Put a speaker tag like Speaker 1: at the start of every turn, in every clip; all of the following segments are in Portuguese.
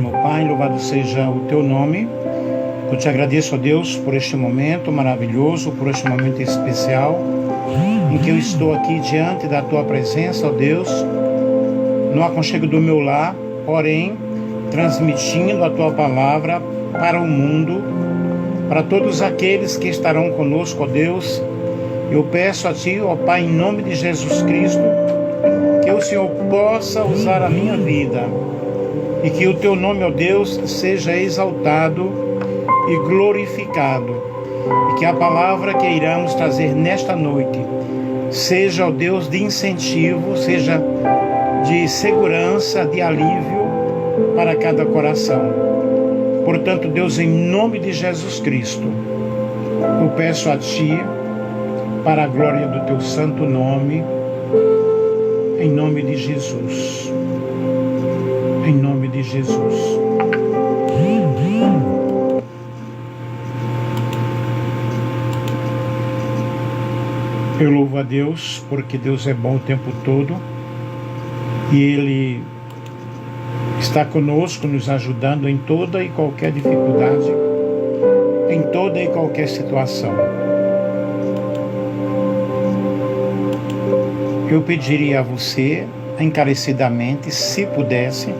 Speaker 1: Santíssimo Pai, louvado seja o Teu nome. Eu te agradeço, ó Deus, por este momento maravilhoso, por este momento especial, em que eu estou aqui diante da Tua presença, ó Deus, no aconchego do meu lar, porém, transmitindo a Tua palavra para o mundo, para todos aqueles que estarão conosco, ó Deus. Eu peço a Ti, ó Pai, em nome de Jesus Cristo, que o Senhor possa usar a minha vida e que o Teu nome, ó Deus, seja exaltado e glorificado, e que a palavra que iremos trazer nesta noite seja, ó Deus, de incentivo, seja de segurança, de alívio para cada coração. Portanto, Deus, em nome de Jesus Cristo, eu peço a Ti, para a glória do Teu santo nome, em nome de Jesus. Em nome de Jesus. Eu louvo a Deus, porque Deus é bom o tempo todo e Ele está conosco, nos ajudando em toda e qualquer dificuldade, em toda e qualquer situação. Eu pediria a você, encarecidamente, se pudesse,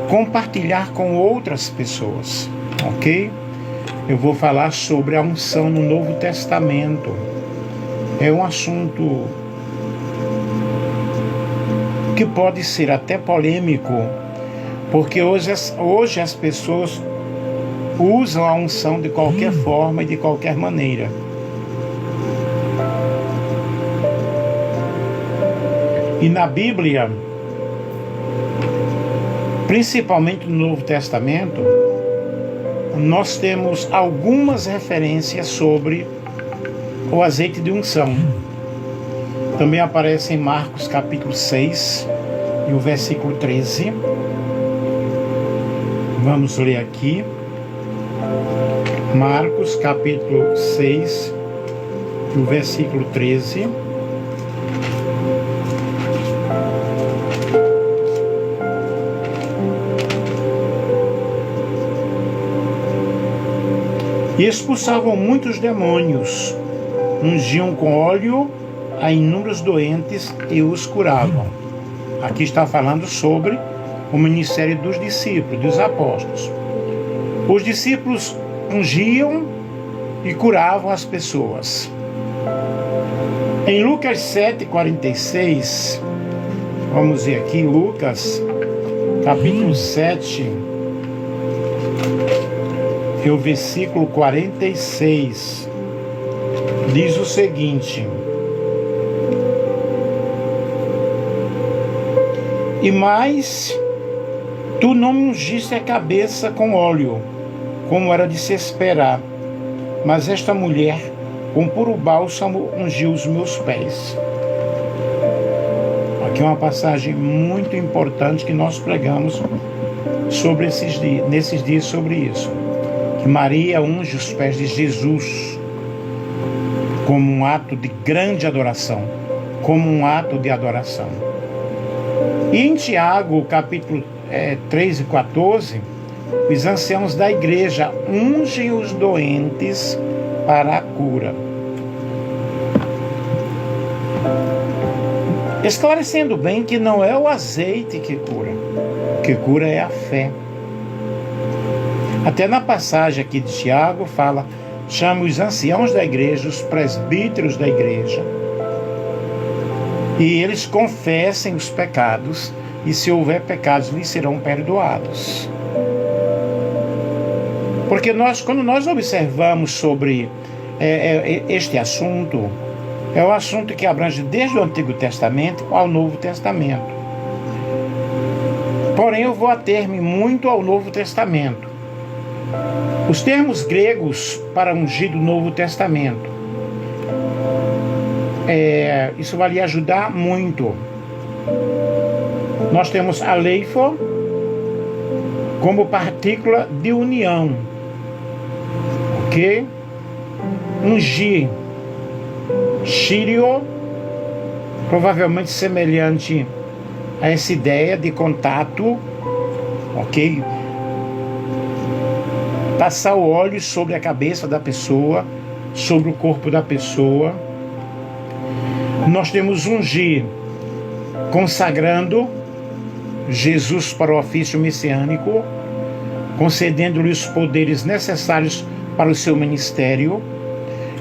Speaker 1: compartilhar com outras pessoas, ok? Eu vou falar sobre a unção no Novo Testamento. É um assunto que pode ser até polêmico, porque hoje as pessoas usam a unção de qualquer forma e de qualquer maneira. E na Bíblia, principalmente no Novo Testamento, nós temos algumas referências sobre o azeite de unção. Também aparece em Marcos capítulo 6 e o versículo 13. Vamos ler aqui. Marcos capítulo 6 e o versículo 13. E expulsavam muitos demônios, ungiam com óleo a inúmeros doentes e os curavam. Aqui está falando sobre o ministério dos discípulos, dos apóstolos. Os discípulos ungiam e curavam as pessoas. Em Lucas 7,46, vamos ver aqui, Lucas capítulo 7, e o versículo 46, diz o seguinte: E mais, tu não me ungiste a cabeça com óleo, como era de se esperar, mas esta mulher, com puro bálsamo, ungiu os meus pés. Aqui é uma passagem muito importante que nós pregamos sobre nesses dias sobre isso. Que Maria unge os pés de Jesus como um ato de grande adoração, como um ato de adoração. E em Tiago, capítulo 3 e 14, os anciãos da igreja ungem os doentes para a cura. Esclarecendo bem que não é o azeite que cura, o que cura é a fé. Até na passagem aqui de Tiago fala, chama os anciãos da igreja, os presbíteros da igreja, e eles confessem os pecados, e se houver pecados, lhes serão perdoados. Porque quando nós observamos sobre este assunto, é um assunto que abrange desde o Antigo Testamento ao Novo Testamento. Porém, eu vou ater-me muito ao Novo Testamento. Os termos gregos para ungir do Novo Testamento, isso vai lhe ajudar muito. Nós temos aleipho como partícula de união, ok? Ungir, chirio, provavelmente semelhante a essa ideia de contato, ok? passar o óleo sobre a cabeça da pessoa, sobre o corpo da pessoa. Nós temos ungir, consagrando Jesus para o ofício messiânico, concedendo-lhe os poderes necessários para o seu ministério.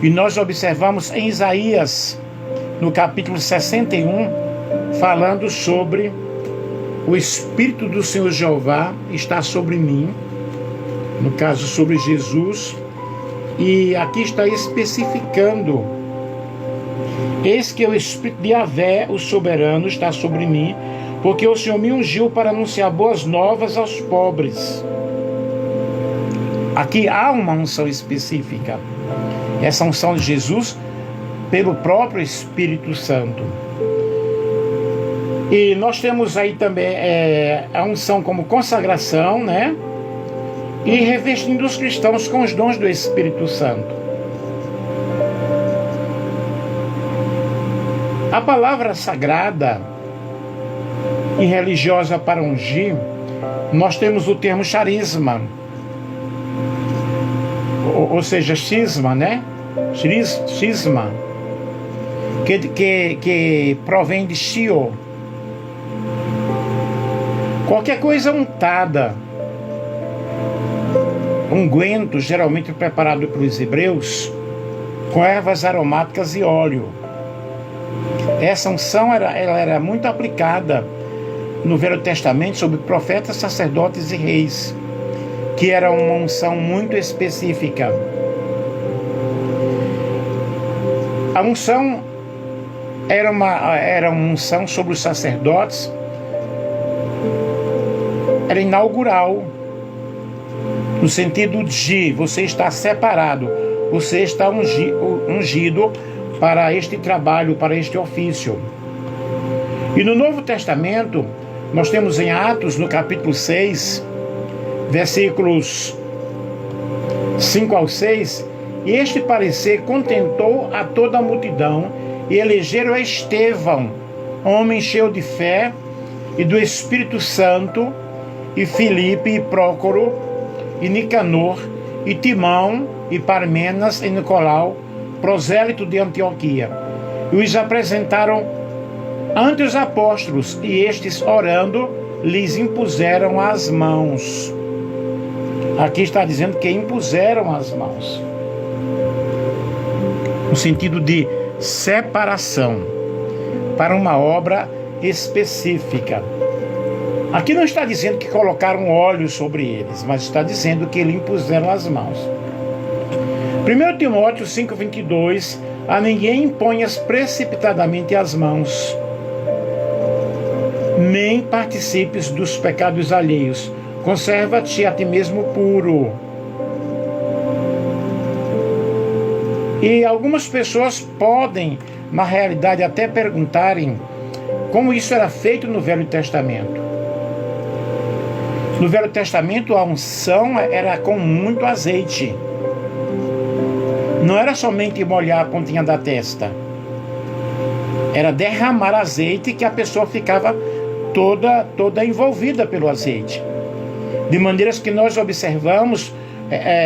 Speaker 1: E nós observamos em Isaías, no capítulo 61, falando sobre o Espírito do Senhor Jeová está sobre mim, no caso sobre Jesus, e aqui está especificando: eis que o Espírito de Yahvé, o soberano, está sobre mim, porque o Senhor me ungiu para anunciar boas novas aos pobres. Aqui há uma unção específica, essa unção de Jesus pelo próprio Espírito Santo. E nós temos aí também a unção como consagração, né? E revestindo os cristãos com os dons do Espírito Santo. A palavra sagrada e religiosa para ungir, nós temos o termo charisma, ou seja, cisma, né? Cisma, que provém de shio. Qualquer coisa untada, unguento, geralmente preparado pelos hebreus, com ervas aromáticas e óleo. Essa unção ela era muito aplicada no Velho Testamento sobre profetas, sacerdotes e reis, que era uma unção muito específica. A unção era uma unção sobre os sacerdotes, era inaugural, no sentido de você está separado, você está ungido para este trabalho, para este ofício. E no Novo Testamento, nós temos em Atos, no capítulo 6, versículos 5 ao 6, e este parecer contentou a toda a multidão, e elegeram a Estevão, homem cheio de fé e do Espírito Santo, e Filipe, e Prócoro, e Nicanor, e Timão, e Parmenas, e Nicolau, prosélito de Antioquia. E os apresentaram ante os apóstolos, e estes, orando, lhes impuseram as mãos. Aqui está dizendo que impuseram as mãos, no sentido de separação, para uma obra específica. Aqui não está dizendo que colocaram óleo sobre eles, mas está dizendo que lhe impuseram as mãos. 1 Timóteo 5,22: a ninguém imponhas precipitadamente as mãos, nem participes dos pecados alheios. Conserva-te a ti mesmo puro. E algumas pessoas podem, na realidade, até perguntarem como isso era feito no Velho Testamento. No Velho Testamento, a unção era com muito azeite. Não era somente molhar a pontinha da testa. Era derramar azeite, que a pessoa ficava toda envolvida pelo azeite. De maneiras que nós observamos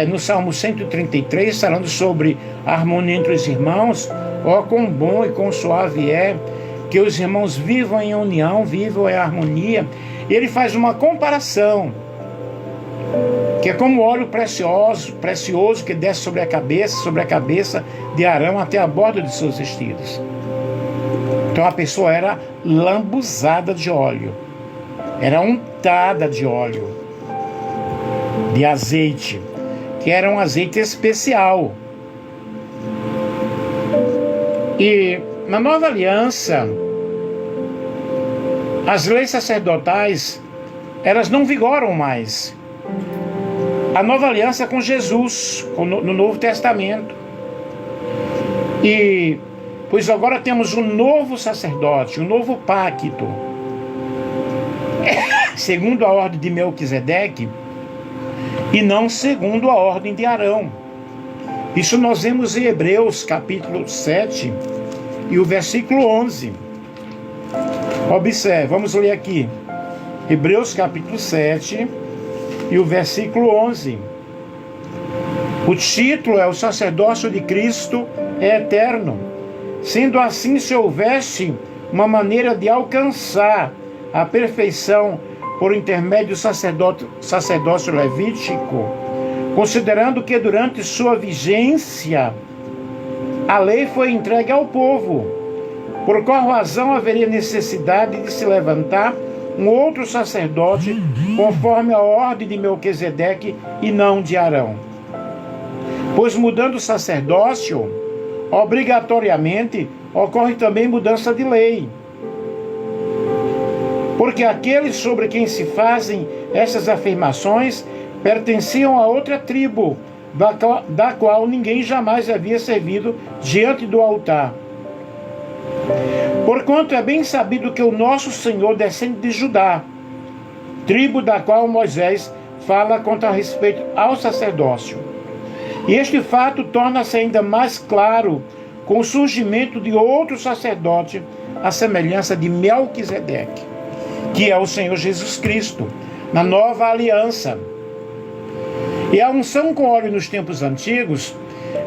Speaker 1: no Salmo 133, falando sobre a harmonia entre os irmãos: ó, quão bom e quão suave é que os irmãos vivam em união, vivam em harmonia. E ele faz uma comparação, que é como óleo precioso que desce sobre a cabeça de Arão até a borda de seus vestidos. Então a pessoa era lambuzada de óleo, era untada de óleo, de azeite, que era um azeite especial. E na Nova Aliança, as leis sacerdotais, elas não vigoram mais. A Nova Aliança é com Jesus, no Novo Testamento. E pois agora temos um novo sacerdote, um novo pacto, segundo a ordem de Melquisedeque, e não segundo a ordem de Arão. Isso nós vemos em Hebreus capítulo 7 e o versículo 11. Observe, vamos ler aqui. Hebreus capítulo 7 e o versículo 11. O título é: o sacerdócio de Cristo é eterno. Sendo assim, se houvesse uma maneira de alcançar a perfeição por intermédio do sacerdócio levítico, considerando que durante sua vigência a lei foi entregue ao povo, por qual razão haveria necessidade de se levantar um outro sacerdote conforme a ordem de Melquisedeque e não de Arão? Pois mudando o sacerdócio, obrigatoriamente ocorre também mudança de lei. Porque aqueles sobre quem se fazem essas afirmações pertenciam a outra tribo, da qual ninguém jamais havia servido diante do altar. Porquanto é bem sabido que o nosso Senhor descende de Judá, tribo da qual Moisés fala quanto a respeito ao sacerdócio. E este fato torna-se ainda mais claro com o surgimento de outro sacerdote, à semelhança de Melquisedeque, que é o Senhor Jesus Cristo, na nova aliança. E a unção com óleo nos tempos antigos,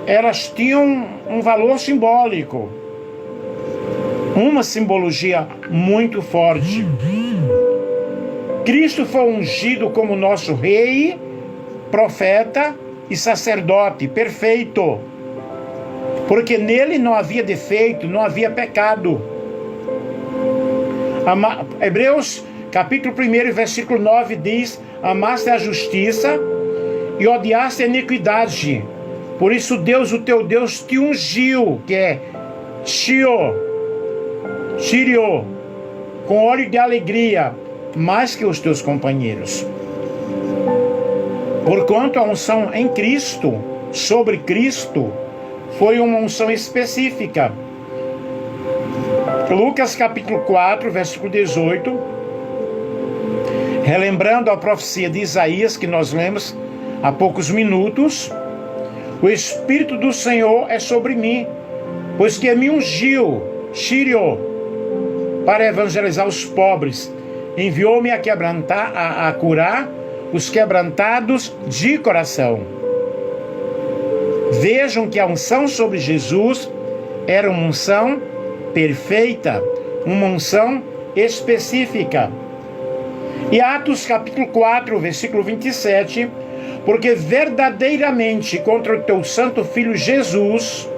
Speaker 1: elas tinham um valor simbólico, uma simbologia muito forte. Cristo foi ungido como nosso rei, profeta e sacerdote perfeito, porque nele não havia defeito, não havia pecado. Hebreus capítulo 1, versículo 9 diz: amaste a justiça e odiaste a iniquidade, por isso Deus, o teu Deus, te ungiu, que é Shirio, com óleo de alegria, mais que os teus companheiros. Porquanto a unção em Cristo, sobre Cristo, foi uma unção específica. Lucas capítulo 4, versículo 18, relembrando a profecia de Isaías que nós lemos há poucos minutos: o Espírito do Senhor é sobre mim, pois que me ungiu, Shirio, para evangelizar os pobres, enviou-me a curar os quebrantados de coração. Vejam que a unção sobre Jesus era uma unção perfeita, uma unção específica. E Atos capítulo 4, versículo 27, porque verdadeiramente contra o teu santo filho Jesus,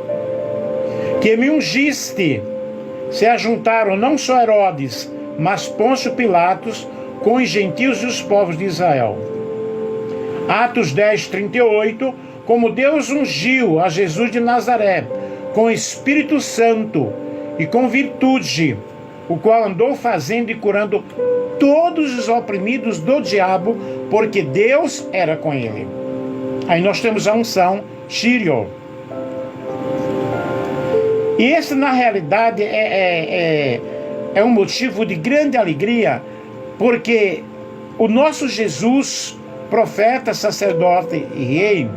Speaker 1: que me ungiste, se ajuntaram não só Herodes, mas Pôncio Pilatos, com os gentios e os povos de Israel. Atos 10, 38, como Deus ungiu a Jesus de Nazaré com o Espírito Santo e com virtude, o qual andou fazendo e curando todos os oprimidos do diabo, porque Deus era com ele. Aí nós temos a unção Shirio. E esse, na realidade, é um motivo de grande alegria, porque o nosso Jesus, profeta, sacerdote e rei,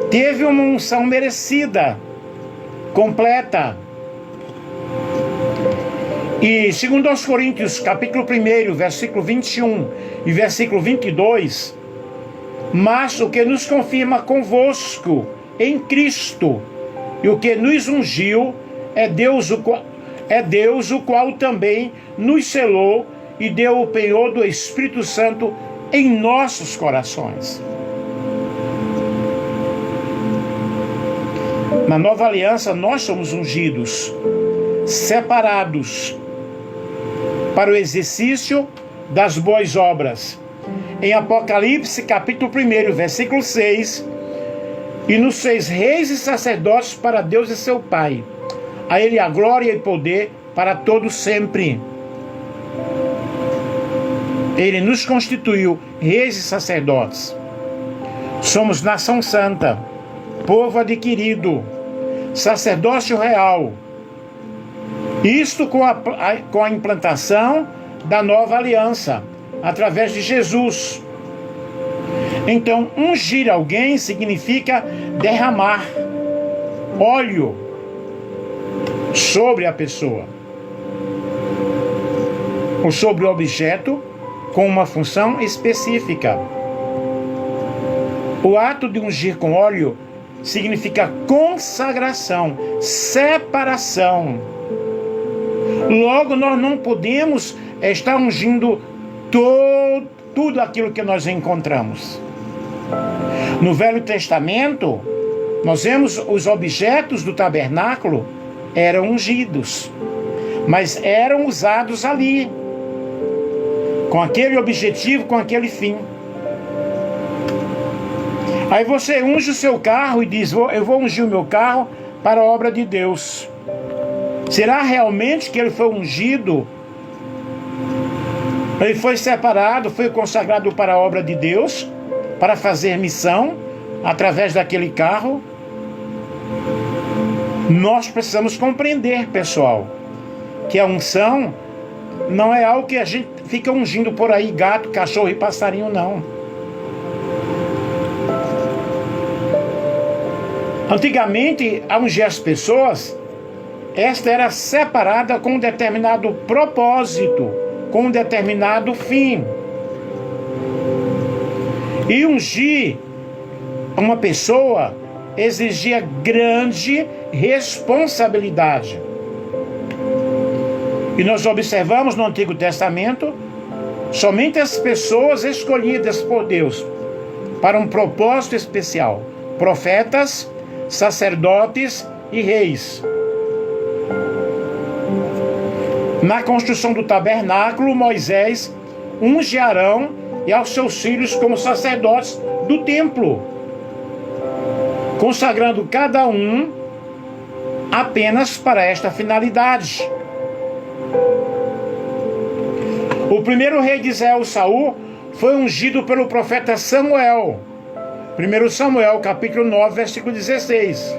Speaker 1: teve uma unção merecida, completa. E segundo aos Coríntios, capítulo 1, versículo 21 e versículo 22, mas o que nos confirma convosco em Cristo, e o que nos ungiu é Deus, o qual também nos selou e deu o penhor do Espírito Santo em nossos corações. Na nova aliança, nós somos ungidos, separados para o exercício das boas obras. Em Apocalipse, capítulo 1, versículo 6, e nos fez reis e sacerdotes para Deus e seu Pai. A Ele a glória e poder para todos sempre. Ele nos constituiu reis e sacerdotes. Somos nação santa, povo adquirido, sacerdócio real. Isto com a implantação da nova aliança, através de Jesus. Então, ungir alguém significa derramar óleo sobre a pessoa, ou sobre o objeto, com uma função específica. O ato de ungir com óleo significa consagração, separação. Logo, nós não podemos estar ungindo tudo aquilo que nós encontramos. No Velho Testamento, nós vemos os objetos do tabernáculo eram ungidos, mas eram usados ali, com aquele objetivo, com aquele fim. Aí você unge o seu carro e diz: eu vou ungir o meu carro para a obra de Deus. Será realmente que ele foi ungido? Ele foi separado, foi consagrado para a obra de Deus, para fazer missão através daquele carro? Nós precisamos compreender, pessoal, que a unção não é algo que a gente fica ungindo por aí, gato, cachorro e passarinho, não. Antigamente, a ungir as pessoas, esta era separada com um determinado propósito, com um determinado fim. E ungir uma pessoa exigia grande responsabilidade. E nós observamos no Antigo Testamento somente as pessoas escolhidas por Deus para um propósito especial: profetas, sacerdotes e reis. Na construção do tabernáculo, Moisés unge Arão e aos seus filhos como sacerdotes do templo, consagrando cada um apenas para esta finalidade. O primeiro rei de Israel, Saul, foi ungido pelo profeta Samuel. 1 Samuel, capítulo 9, versículo 16.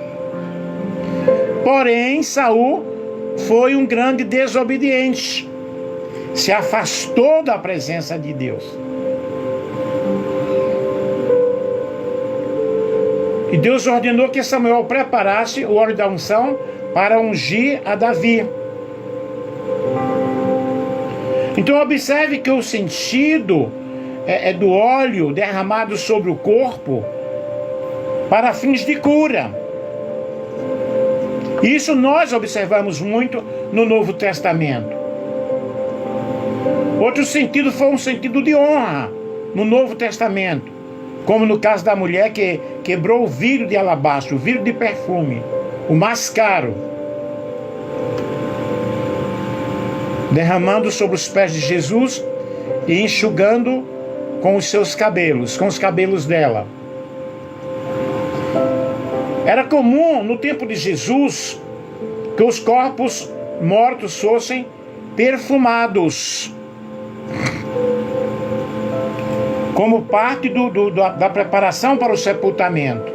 Speaker 1: Porém, Saul foi um grande desobediente. Se afastou da presença de Deus. E Deus ordenou que Samuel preparasse o óleo da unção para ungir a Davi. Então observe que o sentido do óleo derramado sobre o corpo para fins de cura. Isso nós observamos muito no Novo Testamento. Outro sentido foi um sentido de honra no Novo Testamento, como no caso da mulher que quebrou o vidro de alabastro, o vidro de perfume, o mais caro, derramando sobre os pés de Jesus e enxugando com os seus cabelos, com os cabelos dela. Era comum no tempo de Jesus que os corpos mortos fossem perfumados, como parte da preparação para o sepultamento.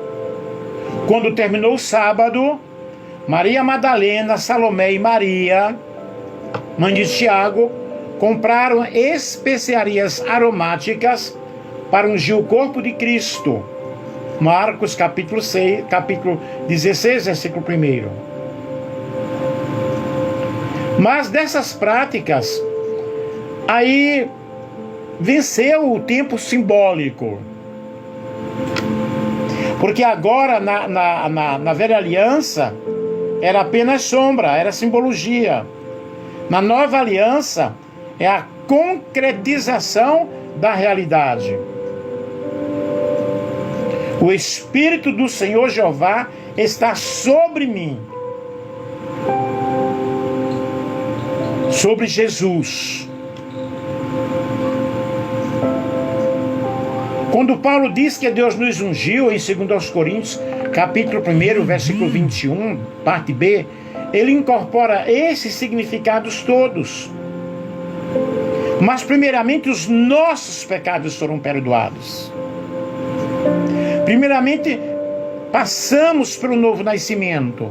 Speaker 1: Quando terminou o sábado, Maria Madalena, Salomé e Maria, mãe de Tiago, compraram especiarias aromáticas para ungir o corpo de Cristo. Marcos capítulo 16, versículo 1. Mas dessas práticas, aí venceu o tempo simbólico. Porque agora, na velha aliança, era apenas sombra, era simbologia. Na nova aliança, é a concretização da realidade. O Espírito do Senhor Jeová está sobre mim. Sobre Jesus. Quando Paulo diz que Deus nos ungiu, em 2 Coríntios, capítulo 1, versículo 21, parte B, ele incorpora esses significados todos. Mas primeiramente os nossos pecados foram perdoados. Primeiramente, passamos pelo novo nascimento,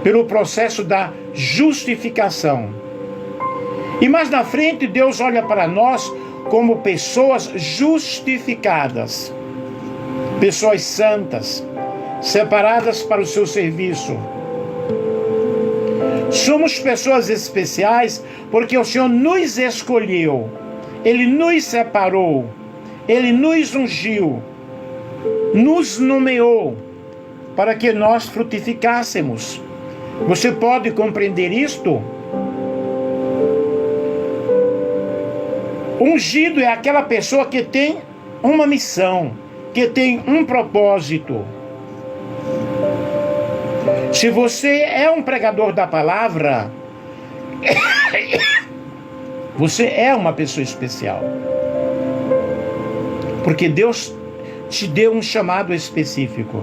Speaker 1: pelo processo da justificação. E mais na frente, Deus olha para nós como pessoas justificadas, pessoas santas, separadas para o seu serviço. Somos pessoas especiais porque o Senhor nos escolheu, Ele nos separou, Ele nos ungiu. nos nomeou para que nós frutificássemos. Você pode compreender isto? Ungido é aquela pessoa que tem uma missão, que tem um propósito. Se você é um pregador da palavra, você é uma pessoa especial. Porque Deus te deu um chamado específico.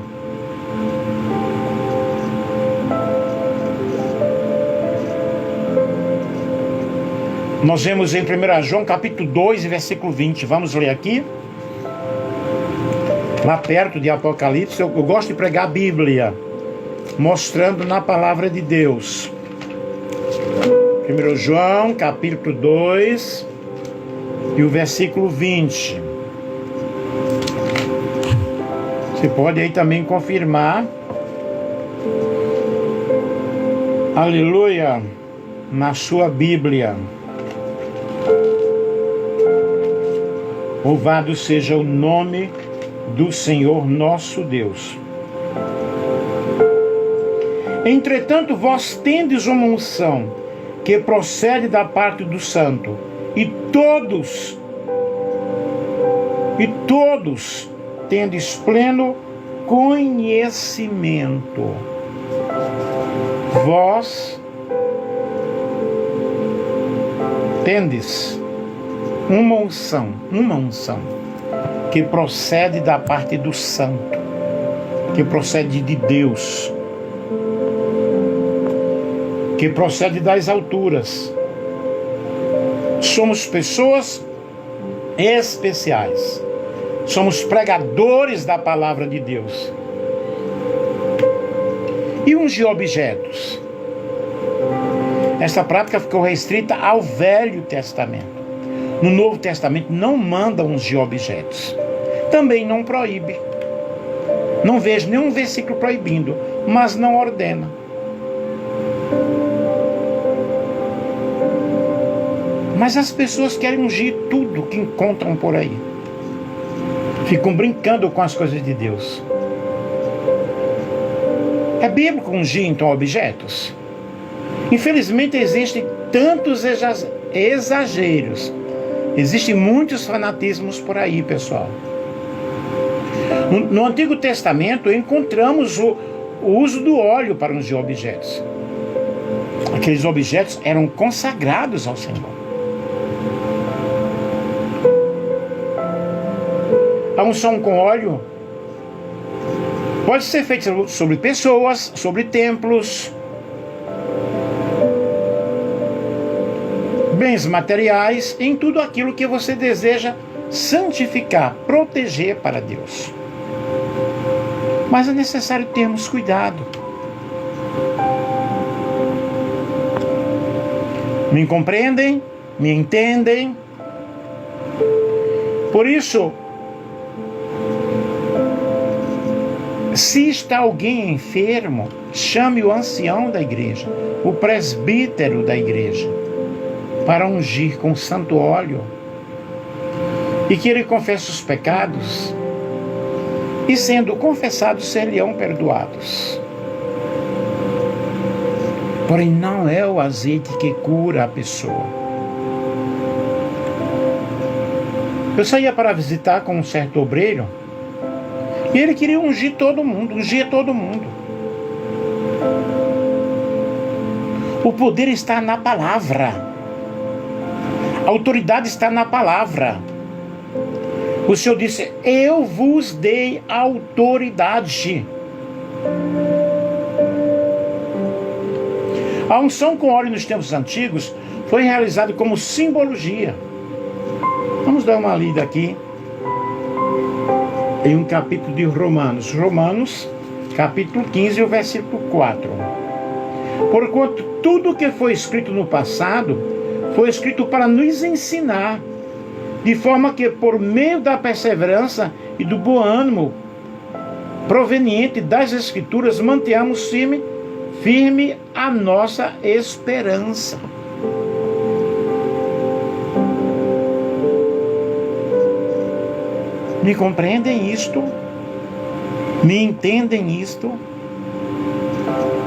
Speaker 1: Nós vemos em 1 João capítulo 2, versículo 20. Vamos ler aqui. Lá perto de Apocalipse, eu gosto de pregar a Bíblia, mostrando na palavra de Deus. 1 João capítulo 2 e o versículo 20. Você pode aí também confirmar. Aleluia. Na sua Bíblia. Louvado seja o nome do Senhor nosso Deus. Entretanto, vós tendes uma unção que procede da parte do Santo, e todos tendes pleno conhecimento. Vós tendes uma unção que procede da parte do Santo, que procede de Deus, que procede das alturas. Somos pessoas especiais. Somos pregadores da palavra de Deus. E ungir objetos? Essa prática ficou restrita ao Velho Testamento. No Novo Testamento não manda ungir objetos. Também não proíbe. Não vejo nenhum versículo proibindo, mas não ordena. Mas as pessoas querem ungir tudo que encontram por aí. Ficam brincando com as coisas de Deus. É bíblico ungir então objetos? Infelizmente existem tantos exageros. Existem muitos fanatismos por aí, pessoal. No Antigo Testamento encontramos o uso do óleo para ungir objetos. Aqueles objetos eram consagrados ao Senhor. A unção com óleo pode ser feita sobre pessoas, sobre templos, bens materiais, em tudo aquilo que você deseja santificar, proteger para Deus. Mas é necessário termos cuidado. Me compreendem? Me entendem? Por isso, se está alguém enfermo, chame o ancião da igreja, o presbítero da igreja, para ungir com santo óleo, e que ele confesse os pecados, e sendo confessados, seriam perdoados. Porém, não é o azeite que cura a pessoa. Eu saía para visitar com um certo obreiro, e ele queria ungir todo mundo, ungir todo mundo. O poder está na palavra. A autoridade está na palavra. O Senhor disse: eu vos dei autoridade. A unção com óleo nos tempos antigos foi realizada como simbologia. Vamos dar uma lida aqui em um capítulo de Romanos. Romanos, capítulo 15, o versículo 4. Porquanto tudo que foi escrito no passado foi escrito para nos ensinar, de forma que por meio da perseverança e do bom ânimo proveniente das Escrituras mantenhamos firme a nossa esperança. Me compreendem isto? Me entendem isto?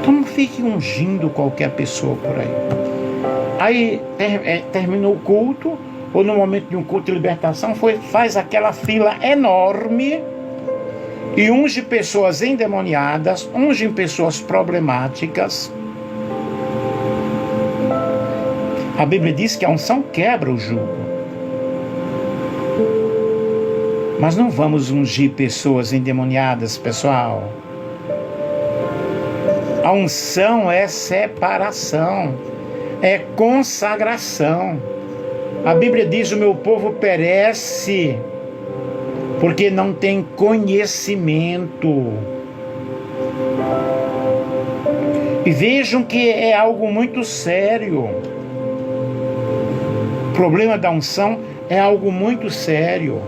Speaker 1: Então não fique ungindo qualquer pessoa por aí. Aí terminou o culto, ou no momento de um culto de libertação, faz aquela fila enorme e unge pessoas endemoniadas, unge pessoas problemáticas. A Bíblia diz que a unção quebra o jugo. Mas não vamos ungir pessoas endemoniadas, pessoal. A unção é separação, é consagração. A Bíblia diz: o meu povo perece porque não tem conhecimento. E vejam que é algo muito sério. O problema da unção é algo muito sério.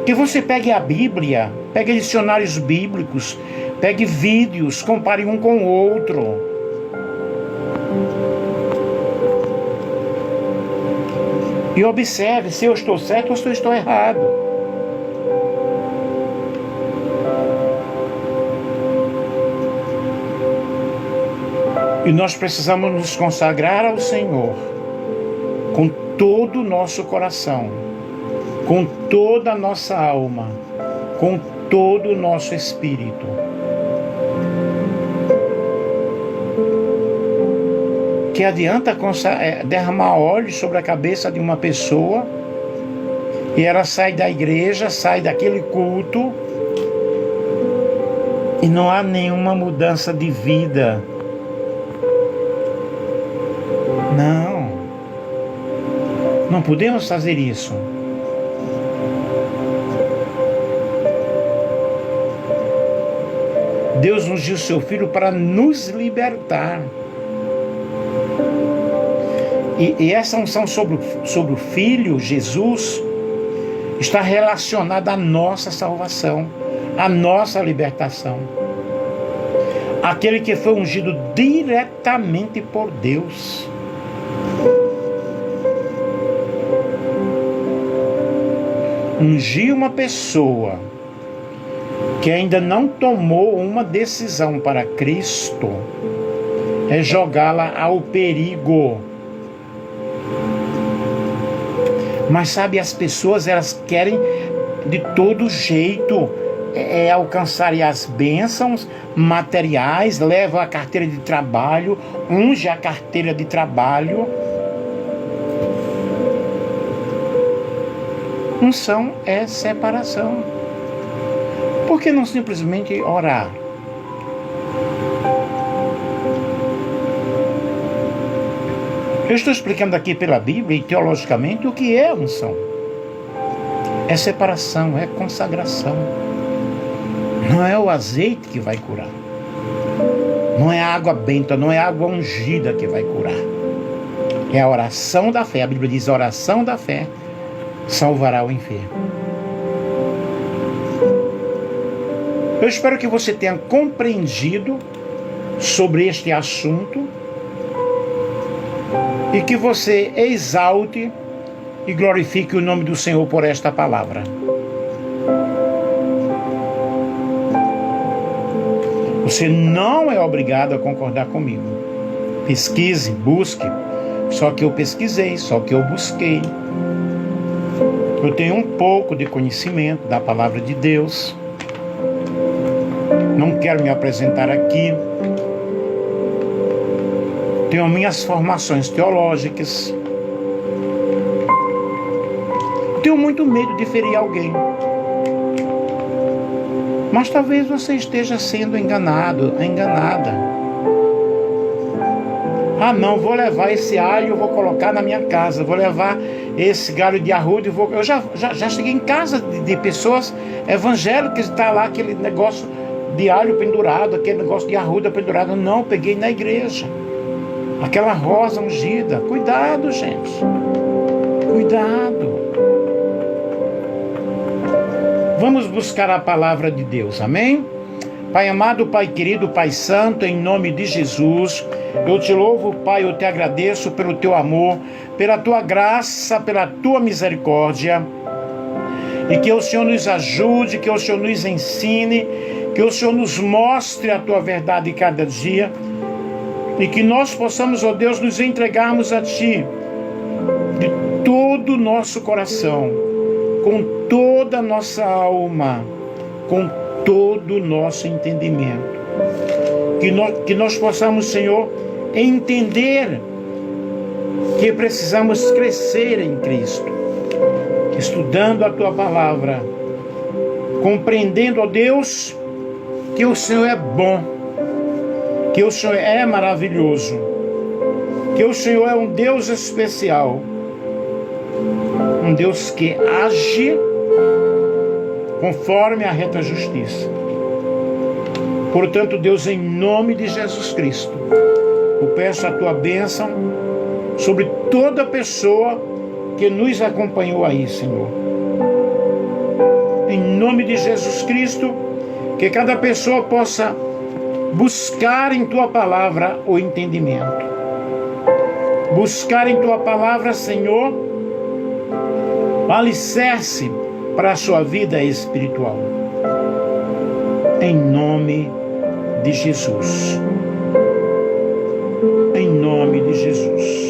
Speaker 1: Que você pegue a Bíblia, pegue dicionários bíblicos, pegue vídeos, compare um com o outro. E observe se eu estou certo ou se eu estou errado. E nós precisamos nos consagrar ao Senhor com todo o nosso coração, com toda a nossa alma, com todo o nosso espírito. Que adianta derramar óleo sobre a cabeça de uma pessoa e ela sai da igreja, sai daquele culto e não há nenhuma mudança de vida. Não podemos fazer isso. Deus ungiu seu Filho para nos libertar. E essa unção sobre o Filho, Jesus, está relacionada à nossa salvação, à nossa libertação. Aquele que foi ungido diretamente por Deus. Ungir uma pessoa que ainda não tomou uma decisão para Cristo é jogá-la ao perigo. Mas sabe, as pessoas, elas querem de todo jeito alcançarem as bênçãos materiais, levam a carteira de trabalho, unge a carteira de trabalho. Unção é separação. Por que não simplesmente orar? Eu estou explicando aqui pela Bíblia e teologicamente o que é unção. É separação, é consagração. Não é o azeite que vai curar. Não é a água benta, não é a água ungida que vai curar. É a oração da fé. A Bíblia diz: a oração da fé salvará o enfermo. Eu espero que você tenha compreendido sobre este assunto e que você exalte e glorifique o nome do Senhor por esta palavra. Você não é obrigado a concordar comigo. Pesquise, busque. Só que eu pesquisei, só que eu busquei. Eu tenho um pouco de conhecimento da palavra de Deus. Não quero me apresentar aqui. Tenho minhas formações teológicas. Tenho muito medo de ferir alguém. Mas talvez você esteja sendo enganado, enganada. Ah, não, vou levar esse alho e vou colocar na minha casa. Vou levar esse galho de arruda e vou... Eu já cheguei em casa de pessoas evangélicas, está lá aquele negócio de alho pendurado, aquele negócio de arruda pendurado. Não, peguei na igreja. Aquela rosa ungida. Cuidado, gente. Cuidado. Vamos buscar a palavra de Deus, amém? Pai amado, Pai querido, Pai santo, em nome de Jesus, eu te louvo, Pai, eu te agradeço pelo teu amor, pela tua graça, pela tua misericórdia. E que o Senhor nos ajude, que o Senhor nos ensine, que o Senhor nos mostre a Tua verdade cada dia. E que nós possamos, ó Deus, nos entregarmos a Ti de todo o nosso coração, com toda a nossa alma, com todo o nosso entendimento. Que nós possamos, Senhor, entender que precisamos crescer em Cristo, estudando a Tua palavra, compreendendo, ó Deus, que o Senhor é bom, que o Senhor é maravilhoso, que o Senhor é um Deus especial, um Deus que age conforme a reta justiça. Portanto, Deus, em nome de Jesus Cristo, eu peço a Tua bênção sobre toda pessoa que nos acompanhou aí, Senhor. Em nome de Jesus Cristo, que cada pessoa possa buscar em Tua palavra o entendimento. Buscar em Tua palavra, Senhor, o alicerce para a sua vida espiritual. Em nome de Jesus. Em nome de Jesus.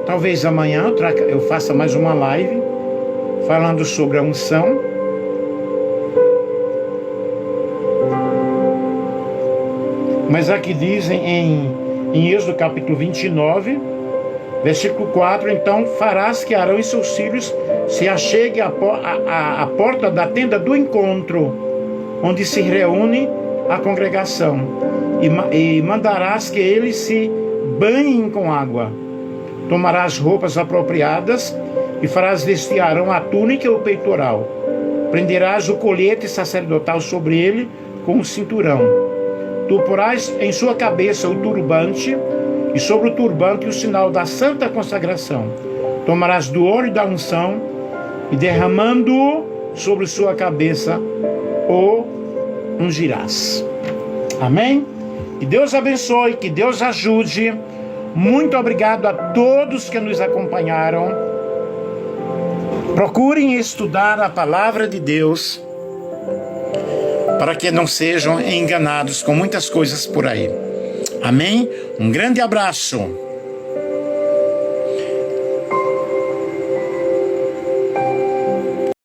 Speaker 1: Talvez amanhã eu faça mais uma live falando sobre a unção. Mas aqui dizem em Êxodo capítulo 29, versículo 4, então farás que Arão e seus filhos se acheguem à porta da tenda do encontro, onde se reúne a congregação, e mandarás que eles se banhem com água. Tomarás roupas apropriadas e farás vestir Arão a túnica e o peitoral. Prenderás o colete sacerdotal sobre ele com o cinturão. Tu porás em sua cabeça o turbante, e sobre o turbante o sinal da santa consagração. Tomarás do óleo da unção, e derramando-o sobre sua cabeça, o ungirás. Amém? Que Deus abençoe, que Deus ajude. Muito obrigado a todos que nos acompanharam. Procurem estudar a palavra de Deus, para que não sejam enganados com muitas coisas por aí. Amém? Um grande abraço.